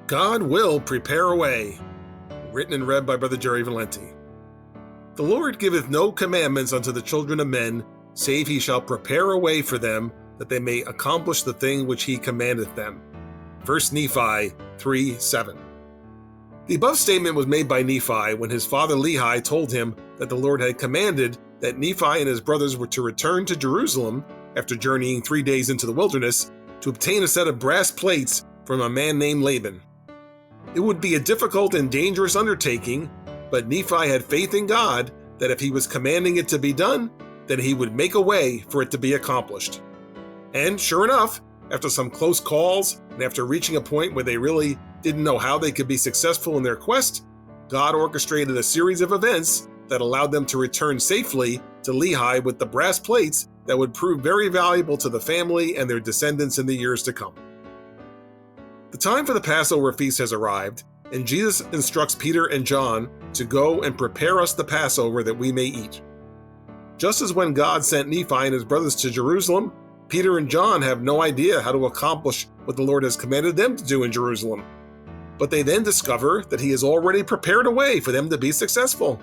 God will prepare a way. Written and read by Brother Jerry Valenti. The Lord giveth no commandments unto the children of men, save he shall prepare a way for them, that they may accomplish the thing which he commandeth them. 1 Nephi 3:7. The above statement was made by Nephi when his father Lehi told him that the Lord had commanded that Nephi and his brothers were to return to Jerusalem after journeying 3 days into the wilderness to obtain a set of brass plates from a man named Laban. It would be a difficult and dangerous undertaking, but Nephi had faith in God that if he was commanding it to be done, then he would make a way for it to be accomplished. And sure enough, after some close calls and after reaching a point where they really didn't know how they could be successful in their quest, God orchestrated a series of events that allowed them to return safely to Lehi with the brass plates that would prove very valuable to the family and their descendants in the years to come. The time for the Passover feast has arrived, and Jesus instructs Peter and John to go and prepare us the Passover that we may eat. Just as when God sent Nephi and his brothers to Jerusalem, Peter and John have no idea how to accomplish what the Lord has commanded them to do in Jerusalem. But they then discover that he has already prepared a way for them to be successful.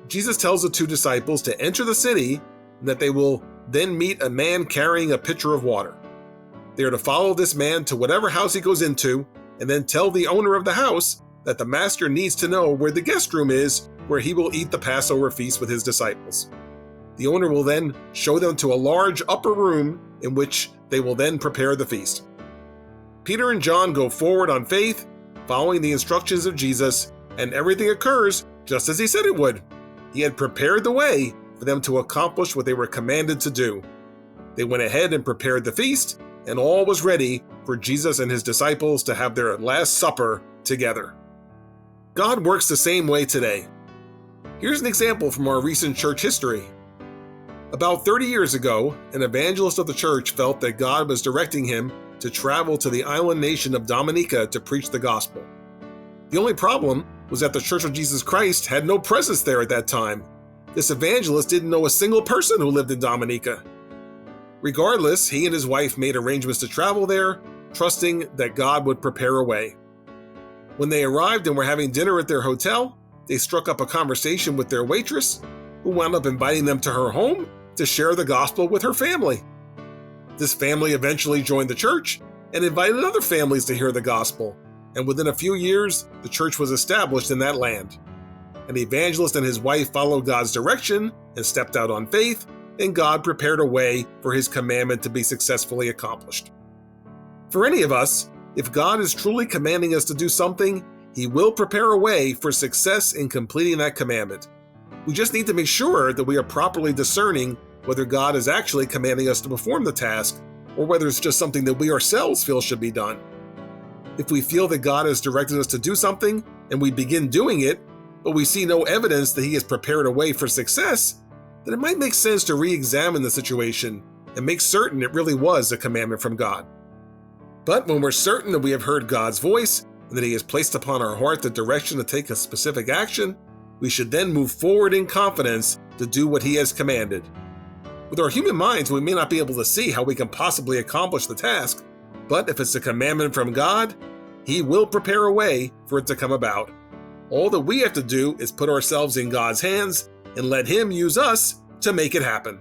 Jesus tells the two disciples to enter the city and that they will then meet a man carrying a pitcher of water. They are to follow this man to whatever house he goes into and then tell the owner of the house that the master needs to know where the guest room is where he will eat the Passover feast with his disciples. The owner will then show them to a large upper room in which they will then prepare the feast. Peter and John go forward on faith, following the instructions of Jesus, and everything occurs just as he said it would. He had prepared the way for them to accomplish what they were commanded to do. They went ahead and prepared the feast, and all was ready for Jesus and his disciples to have their Last Supper together. God works the same way today. Here's an example from our recent church history. About 30 years ago, an evangelist of the church felt that God was directing him to travel to the island nation of Dominica to preach the gospel. The only problem was that the Church of Jesus Christ had no presence there at that time. This evangelist didn't know a single person who lived in Dominica. Regardless, he and his wife made arrangements to travel there, trusting that God would prepare a way. When they arrived and were having dinner at their hotel, they struck up a conversation with their waitress, who wound up inviting them to her home to share the gospel with her family. This family eventually joined the church and invited other families to hear the gospel, and within a few years, the church was established in that land. An evangelist and his wife followed God's direction and stepped out on faith, and God prepared a way for his commandment to be successfully accomplished. For any of us, if God is truly commanding us to do something, he will prepare a way for success in completing that commandment. We just need to make sure that we are properly discerning whether God is actually commanding us to perform the task, or whether it's just something that we ourselves feel should be done. If we feel that God has directed us to do something, and we begin doing it, but we see no evidence that he has prepared a way for success, then it might make sense to re-examine the situation and make certain it really was a commandment from God. But when we're certain that we have heard God's voice and that he has placed upon our heart the direction to take a specific action, we should then move forward in confidence to do what he has commanded. With our human minds, we may not be able to see how we can possibly accomplish the task, but if it's a commandment from God, he will prepare a way for it to come about. All that we have to do is put ourselves in God's hands and let him use us to make it happen.